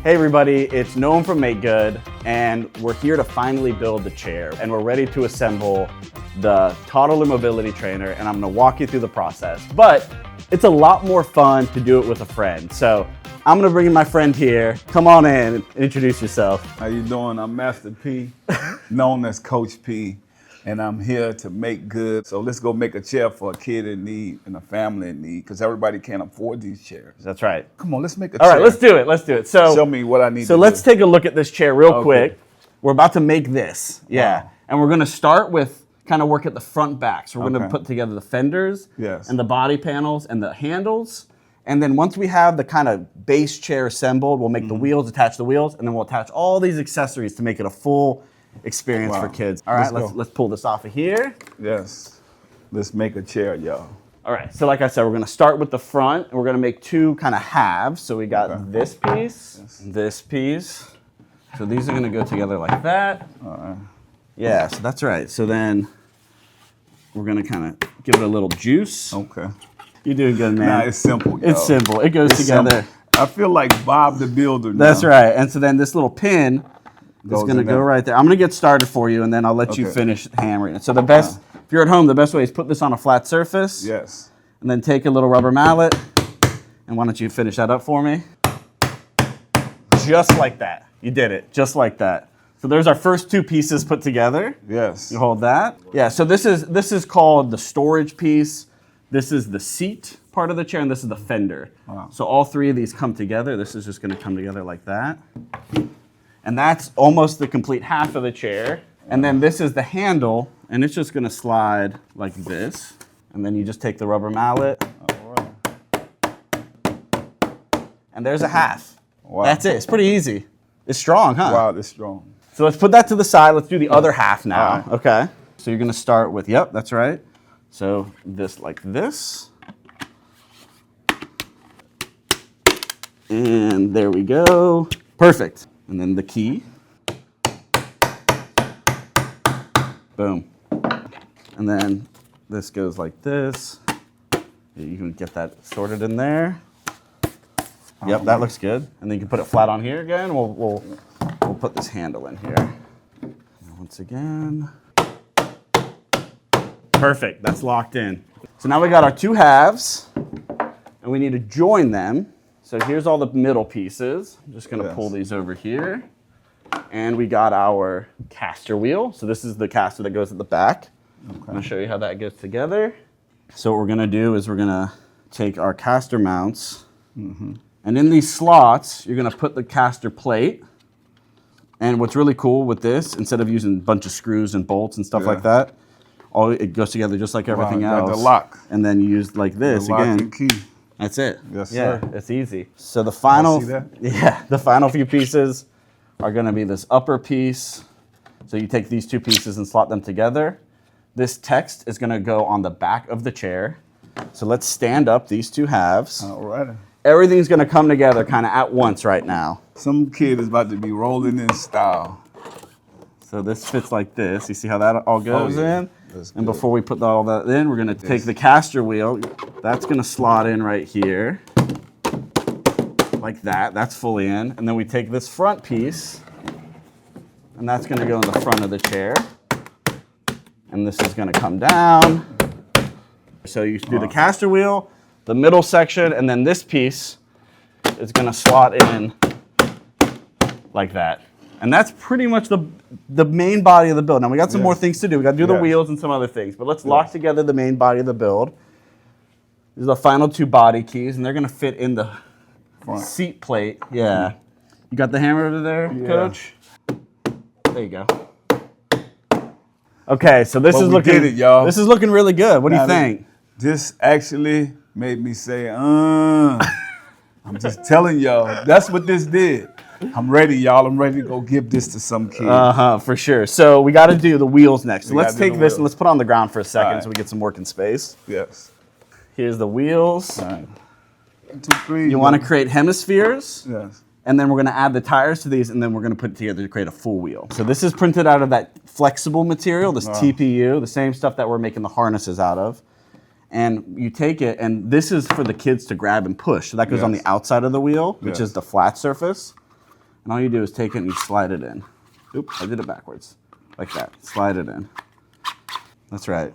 Hey everybody, it's Noam from MakeGood, and we're here to finally build the chair, and we're ready to assemble the Toddler Mobility Trainer, and I'm gonna walk you through the process. But it's a lot more fun to do it with a friend. So I'm gonna bring in my friend here. Come on in and introduce yourself. How you doing? I'm Master P, known as Coach P, and I'm here to make good. So let's go make a chair for a kid in need and a family in need, because everybody can't afford these chairs. That's right. Come on, let's make a All chair. right, let's do it. Let's do it. So show me what I need. So to let's do. take a look at this chair real Okay. quick. We're about to make this. Yeah. Wow. And we're gonna start with kind of work at the front back. So we're gonna Okay. put together the fenders Yes. and the body panels and the handles. And then once we have the kind of base chair assembled, we'll make the wheels, attach the wheels, and then we'll attach all these accessories to make it a full experience Wow. for kids. All right, Let's go. let's pull this off of here. Yes. Let's make a chair, y'all. All right, so like I said, we're gonna start with the front, and we're gonna make two kind of halves. So we got Okay. this piece, this piece. So these are gonna go together like that. All right. Yeah, so that's right. So then we're gonna kind of give it a little juice. Okay. You're doing good, man. Nah, it's simple, yo. It's simple. It goes It's together. simple. I feel like Bob the Builder now. That's right. And so then this little pin is Goes gonna in go there. right there. I'm gonna get started for you, and then I'll let you Okay. finish hammering it. So the best, if you're at home, the best way is put this on a flat surface. Yes. And then take a little rubber mallet, and why don't you finish that up for me? Just like that. You did it, just like that. So there's our first two pieces put together. Yes. You hold that. Yeah, so this is called the storage piece. This is the seat part of the chair, and this is the fender. Wow. So all three of these come together. This is just gonna come together like that. And that's almost the complete half of the chair. And then this is the handle, and it's just gonna slide like this. And then you just take the rubber mallet, All right. and there's a half. Wow. That's it. It's pretty easy. It's strong, huh? Wow, this strong. So let's put that to the side. Let's do the other half now. All right. Okay. So you're gonna start with, yep, that's right. So this like this. And there we go. Perfect. And then the key. Boom. And then this goes like this. You can get that sorted in there. Yep, that looks good. And then you can put it flat on here again. We'll put this handle in here. And once again. Perfect, that's locked in. So now we got our two halves, and we need to join them. So here's all the middle pieces. I'm just gonna pull these over here. And we got our caster wheel. So this is the caster that goes at the back. Okay. I'm gonna show you how that goes together. So what we're gonna do is we're gonna take our caster mounts, and in these slots, you're gonna put the caster plate. And what's really cool with this, instead of using a bunch of screws and bolts and stuff like that, it goes together just like everything else. Like the lock. And then you use like this The lock again. and key. That's it. Yes, yeah, sir. it's easy. So the final, see that? yeah, the final few pieces are gonna be this upper piece. So you take these two pieces and slot them together. This text is gonna go on the back of the chair. So let's stand up these two halves. All right. Everything's gonna come together kind of at once right now. Some kid is about to be rolling in style. So this fits like this. You see how that all goes yeah. in? That's And good. before we put all that in, we're gonna take the caster wheel. That's gonna slot in right here. Like that, that's fully in. And then we take this front piece, and that's gonna go in the front of the chair. And this is gonna come down. So you do the caster wheel, the middle section, and then this piece is gonna slot in like that. And that's pretty much the main body of the build. Now we got some more things to do. We gotta do the wheels and some other things, but let's lock together the main body of the build. These are the final two body keys, and they're gonna fit in the seat plate. Yeah. You got the hammer over there, Coach? There you go. Okay, so this Well, is we looking did it, y'all. This is looking really good. What do you Now, think? This actually made me say, I'm just telling y'all, that's what this did. I'm ready, y'all. I'm ready to go give this to some kid. For sure. So we got to do the wheels next. So We let's gotta do take the this wheels. and let's put it on the ground for a second All right. so we get some working space. Yes. Here's the wheels. All right. 1, 2, 3. You want to create hemispheres, Yes. and then we're going to add the tires to these, and then we're going to put it together to create a full wheel. So this is printed out of that flexible material, this TPU, the same stuff that we're making the harnesses out of. And you take it, and this is for the kids to grab and push. So that goes on the outside of the wheel, which is the flat surface. And all you do is take it and you slide it in. Oops, I did it backwards. Like that, slide it in. That's right.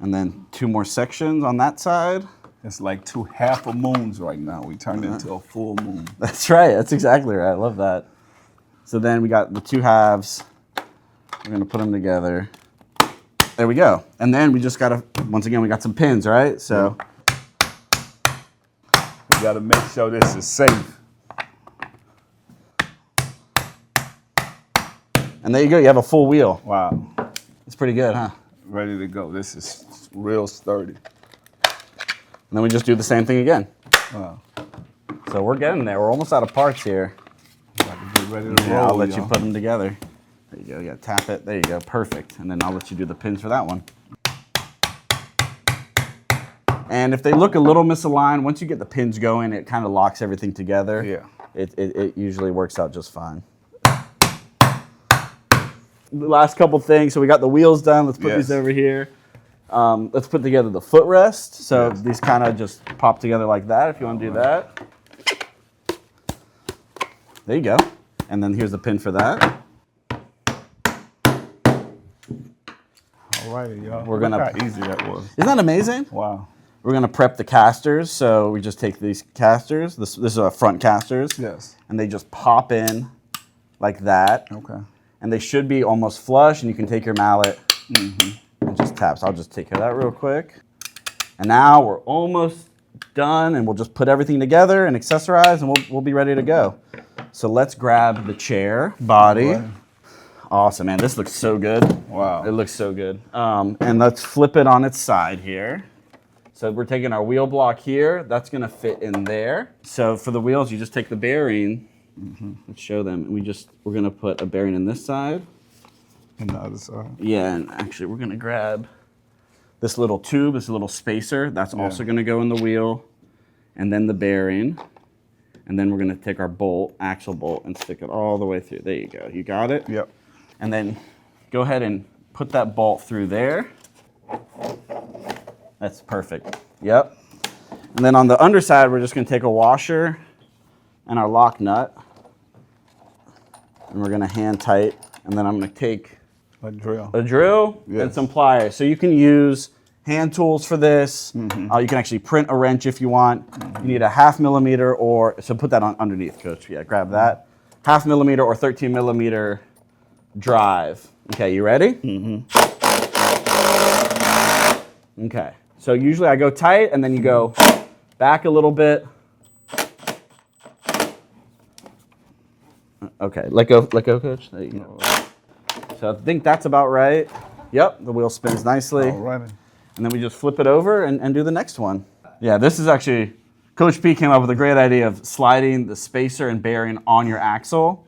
And then 2 more sections on that side. It's like 2 half a moons right now. We turned into a full moon. That's right, that's exactly right, I love that. So then we got the 2 halves. We're gonna put them together. There we go. And then we just gotta, once again, we got some pins, right? So. We gotta make sure this is safe. And there you go, you have a full wheel. Wow. It's pretty good, huh? Ready to go. This is real sturdy. And then we just do the same thing again. Wow. So we're getting there. We're almost out of parts here. About to get ready to Yeah, roll, I'll let y'all. you put them together. There you go, yeah, tap it. There you go, perfect. And then I'll let you do the pins for that one. And if they look a little misaligned, once you get the pins going, it kind of locks everything together. Yeah. It usually works out just fine. The last couple things, so we got the wheels done. Let's put these over here. Let's put together the footrest. So these kind of just pop together like that if you want to do that. There you go. And then here's the pin for that. All righty, y'all. We're gonna- Look how easy that was. Isn't that amazing? Wow. We're gonna prep the casters. So we just take these casters. This is a front casters. Yes. And they just pop in like that. Okay. And they should be almost flush, and you can take your mallet and just tap. So I'll just take care of that real quick. And now we're almost done, and we'll just put everything together and accessorize, and we'll be ready to go. So let's grab the chair body. Right. Awesome, man. This looks so good. Wow. It looks so good. And let's flip it on its side here. So we're taking our wheel block here. That's going to fit in there. So for the wheels, you just take the bearing. Let's show them. And we're going to put a bearing in this side. And the other side. Yeah, and actually we're going to grab this little tube, this little spacer. That's also going to go in the wheel. And then the bearing. And then we're going to take our bolt, axle bolt, and stick it all the way through. There you go. You got it? Yep. And then go ahead and put that bolt through there. That's perfect. Yep. And then on the underside, we're just going to take a washer and our lock nut. And we're going to hand tight. And then I'm going to take A drill. a drill and Yes. some pliers. So you can use hand tools for this. You can actually print a wrench if you want. You need a 1/2 millimeter so put that on underneath, Coach. Yeah, grab that. 1/2 millimeter or 13 millimeter drive. Okay, you ready? Okay, so usually I go tight and then you go back a little bit. Okay, let go, Coach. There you go. So I think that's about right. Yep, the wheel spins nicely. All righty. And then we just flip it over and do the next one. Yeah, this is actually, Coach P came up with a great idea of sliding the spacer and bearing on your axle.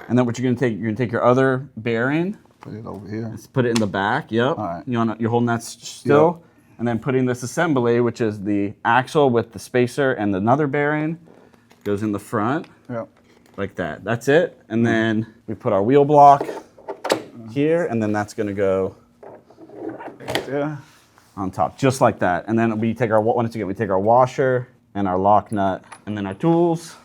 And then what you're gonna take your other bearing, Put it over here. just put it in the back, yep. All right. You're holding that still. Yep. And then putting this assembly, which is the axle with the spacer and another bearing, goes in the front, Yep. like that. That's it. And then we put our wheel block here, and then that's gonna go Yeah. on top, just like that. And then we take our washer and our lock nut, and then our tools.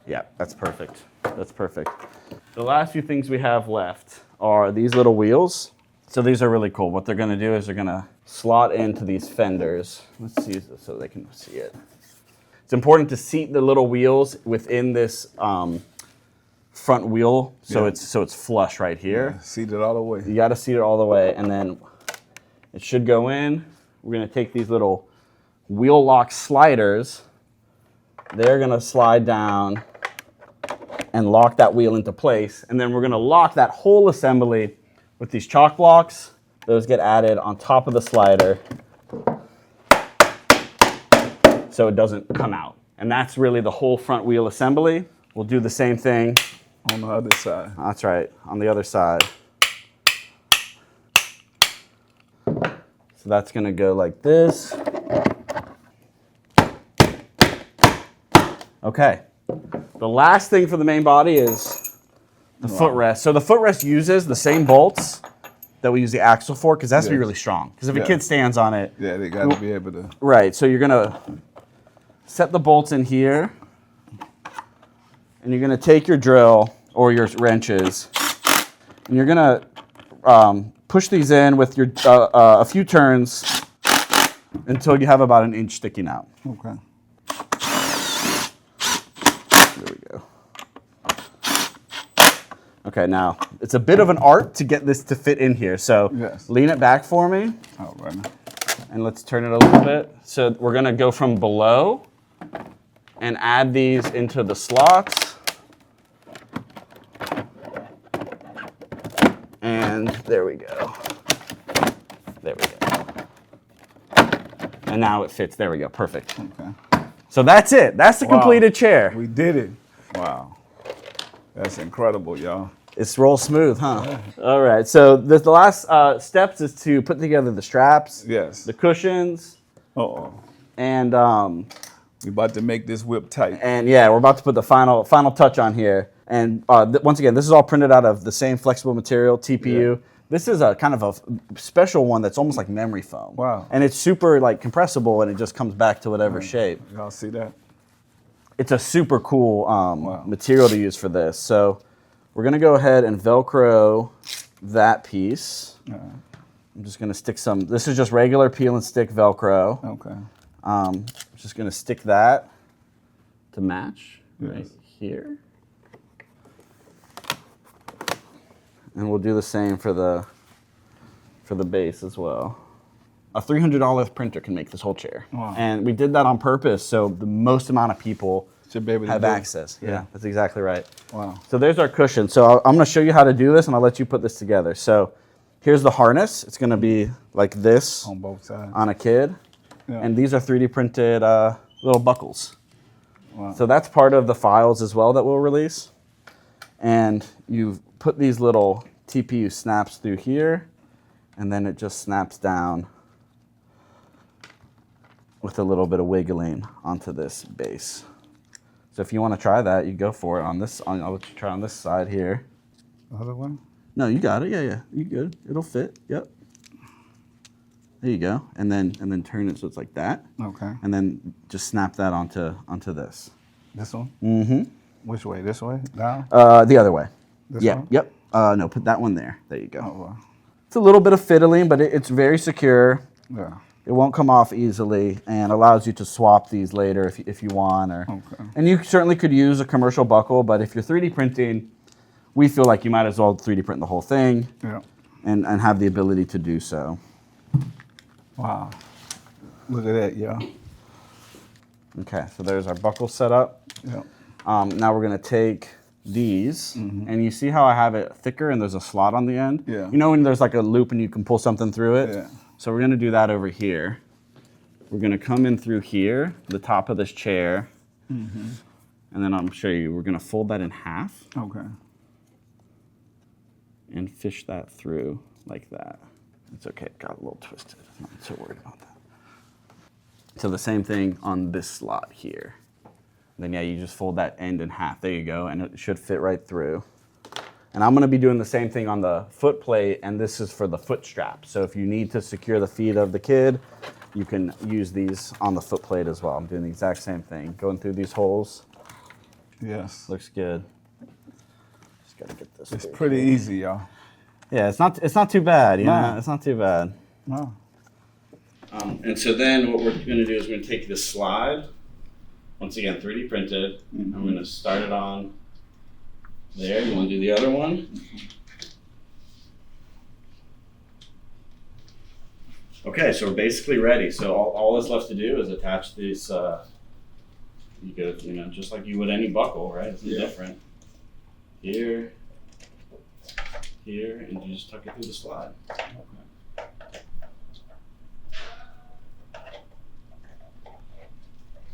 Yeah, that's perfect. That's perfect. The last few things we have left are these little wheels. So these are really cool. What they're gonna do is they're gonna slot into these fenders. Let's see so they can see it. It's important to seat the little wheels within this front wheel so it's flush right here. Seat it all the way. You got to seat it all the way, and then it should go in. We're going to take these little wheel lock sliders. They're going to slide down and lock that wheel into place, and then we're going to lock that whole assembly with these chalk blocks. Those get added on top of the slider so it doesn't come out. And that's really the whole front wheel assembly. We'll do the same thing on the other side. That's right, on the other side. So that's gonna go like this. Okay, the last thing for the main body is the footrest. So the footrest uses the same bolts that we use the axle for, because it has to be Yes. really strong. Because if a Yeah. kid stands on it, Yeah, they got to be able to. right, so you're gonna set the bolts in here, and you're gonna take your drill or your wrenches, and you're gonna push these in with your a few turns until you have about an inch sticking out. Okay. There we go. Okay, now it's a bit of an art to get this to fit in here. So Yes. lean it back for me, All right. and let's turn it a little bit. So we're gonna go from below and add these into the slots. And there we go. There we go. And now it fits. There we go. Perfect. Okay. So that's it. That's the Wow. completed chair. We did it. Wow. That's incredible, y'all. It's roll smooth, huh? All right. So the last steps is to put together the straps, Yes. the cushions, Uh-oh. and We about to make this whip tight. yeah, we're about to put the final touch on here. And once again, this is all printed out of the same flexible material, TPU. Yeah. This is a kind of a special one that's almost like memory foam. Wow. And it's super like compressible, and it just comes back to whatever shape. Y'all see that? It's a super cool material to use for this. So we're gonna go ahead and Velcro that piece. I'm just gonna stick some, this is just regular peel and stick Velcro. Okay. I'm just gonna stick that to match right Yes. here. And we'll do the same for the base as well. A $300 printer can make this whole chair. Wow. And we did that on purpose so the most amount of people Should be able to have do it. access. Yeah, that's exactly right. Wow. So there's our cushion. So I'm gonna show you how to do this, and I'll let you put this together. So here's the harness. It's gonna be like this On both sides. on a kid. Yeah. And these are 3D printed little buckles. Wow. So that's part of the files as well that we'll release. And you put these little TPU snaps through here, and then it just snaps down with a little bit of wiggling onto this base. So if you want to try that, you go for it on this. I'll let you try on this side here. The other one? No, you got it. Yeah, you good. It'll fit. Yep. There you go. And then turn it so it's like that. Okay. And then just snap that onto this. This one? Mm-hmm. Which way? This way? Down? The other way. This Yeah. one? Yep. No, put that one there. There you go. Oh, wow. It's a little bit of fiddling, but it's very secure. Yeah. It won't come off easily, and allows you to swap these later if you want. Okay. And you certainly could use a commercial buckle, but if you're 3D printing, we feel like you might as well 3D print the whole thing Yeah. and have the ability to do so. Wow. Look at that, y'all. Okay, so there's our buckle setup. Yeah. Now we're gonna take these, and you see how I have it thicker and there's a slot on the end? Yeah. You know when there's like a loop and you can pull something through it? Yeah. So we're gonna do that over here. We're gonna come in through here, the top of this chair, and then I'm show you, we're gonna fold that in half Okay. and fish that through like that. It's okay, it got a little twisted. I'm not so worried about that. So the same thing on this slot here. Then yeah, you just fold that end in half. There you go, and it should fit right through. And I'm gonna be doing the same thing on the foot plate, and this is for the foot strap. So if you need to secure the feet of the kid, you can use these on the foot plate as well. I'm doing the exact same thing. Going through these holes, Yes. looks good. Just gotta get this. It's through pretty here. easy, y'all. Yeah, it's not too bad, you No. know? It's not too bad. No. And so then what we're gonna do is we're gonna take this slide, once again 3D printed. I'm gonna start it on there. You wanna do the other one? Okay, so we're basically ready. So all that's left to do is attach these, you go, you know, just like you would any buckle, right? It's different. Here, here, and you just tuck it through the slide.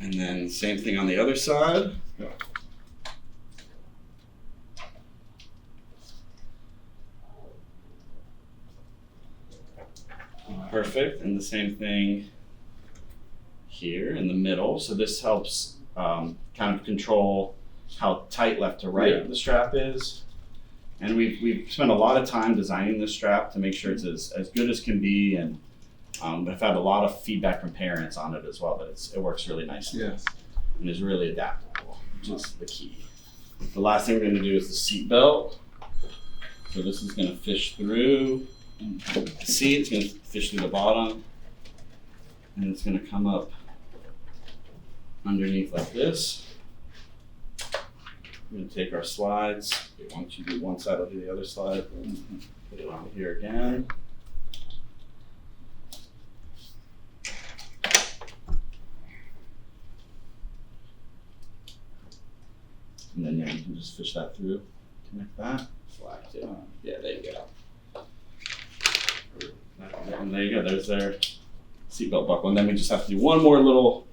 And then same thing on the other side. Perfect, and the same thing here in the middle. So this helps kind of control how tight left to right the strap is. And we've spent a lot of time designing this strap to make sure it's as good as can be, and I've had a lot of feedback from parents on it as well, that it works really nicely. Yes. And is really adaptable, which is the key. The last thing we're going to do is the seat belt. So this is going to fish through the seat, it's going to fish through the bottom, and it's going to come up underneath like this. We're going to take our slides. Once you do one side, I'll do the other side. Put it on here again. And then you can just fish that through, connect that, select it. Yeah, there you go. And there you go, there's their seatbelt buckle. And then we just have to do one more little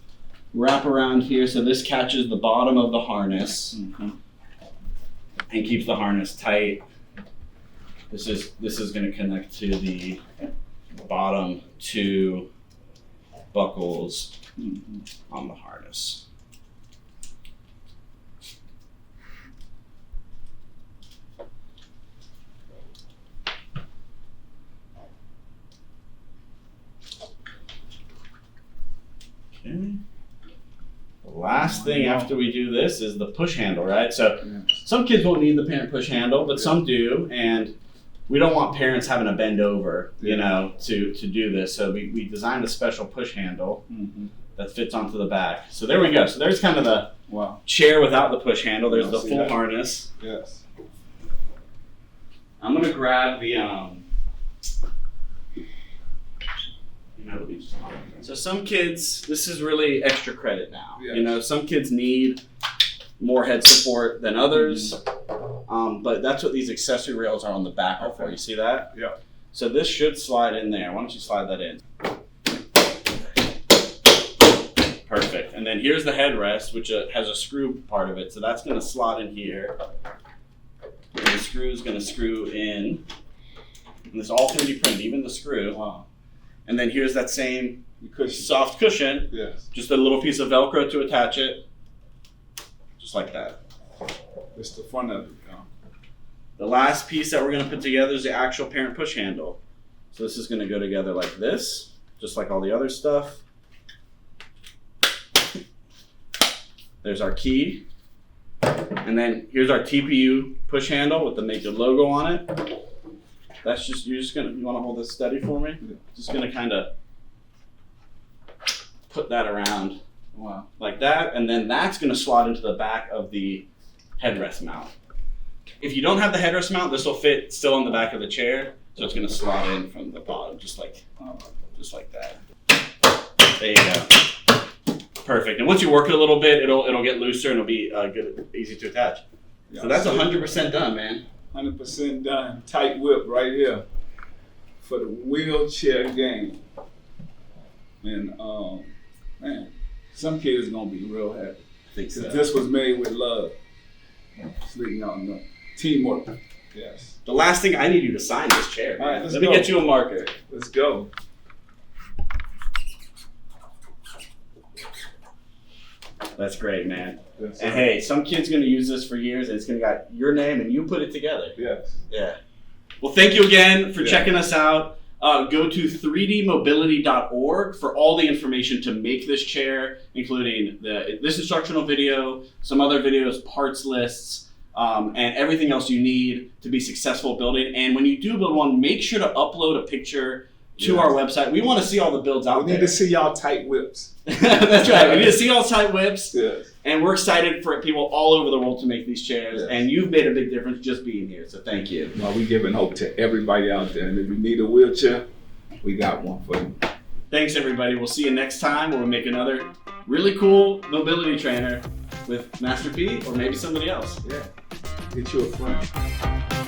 wrap around here. So this catches the bottom of the harness and keeps the harness tight. This is going to connect to the bottom two buckles on the harness. Okay. The last thing after we do this is the push handle, right? So some kids won't need the parent push handle, but some do, and we don't want parents having to bend over, you know, to do this. So we designed a special push handle that fits onto the back. So there we go. So there's kind of the chair without the push handle. There's the full harness. Yes. I'm gonna grab the so some kids, this is really extra credit now. Yes. You know, some kids need more head support than others, but that's what these accessory rails are on the back are for. You see that? Yeah. So this should slide in there. Why don't you slide that in? Perfect. And then here's the headrest, which has a screw part of it. So that's going to slot in here. And the screw is going to screw in. And this all can be printed, even the screw. Wow. And then here's that same soft cushion. Yes. Just a little piece of Velcro to attach it. Just like that. It's the front of it. The last piece that we're going to put together is the actual parent push handle. So this is going to go together like this, just like all the other stuff. There's our key. And then here's our TPU push handle with the MakeGood logo on it. That's just, you want to hold this steady for me? Yeah. Just going to kind of put that around like that. And then that's going to slot into the back of the headrest mount. If you don't have the headrest mount, this will fit still on the back of the chair. So it's going to slot in from the bottom, just like that. There you go. Perfect. And once you work it a little bit, it'll get looser and it'll be good, easy to attach. Yeah, so that's 100% done, man. 100% done. Tight whip right here for the wheelchair game. And man, some kids are gonna be real happy. I think so. This was made with love. Sleeping on the teamwork. Yes. The last thing, I need you to sign this chair. All right, Let me get you a marker. Let's go. That's great, man. Yes, and hey, some kid's gonna use this for years, and it's gonna got your name, and you put it together. Yes. Yeah. Well, thank you again for checking us out. Go to 3dmobility.org for all the information to make this chair, including this instructional video, some other videos, parts lists, and everything else you need to be successful building. And when you do build one, make sure to upload a picture to our website. We want to see all the builds out there. We need to see y'all tight whips. That's right. We need to see all tight whips. Yes. And we're excited for people all over the world to make these chairs. Yes. And you've made a big difference just being here. So thank you. Well, we're giving hope to everybody out there. And if you need a wheelchair, we got one for you. Thanks, everybody. We'll see you next time where we'll make another really cool mobility trainer with Master P or maybe somebody else. Yeah. Get you a friend.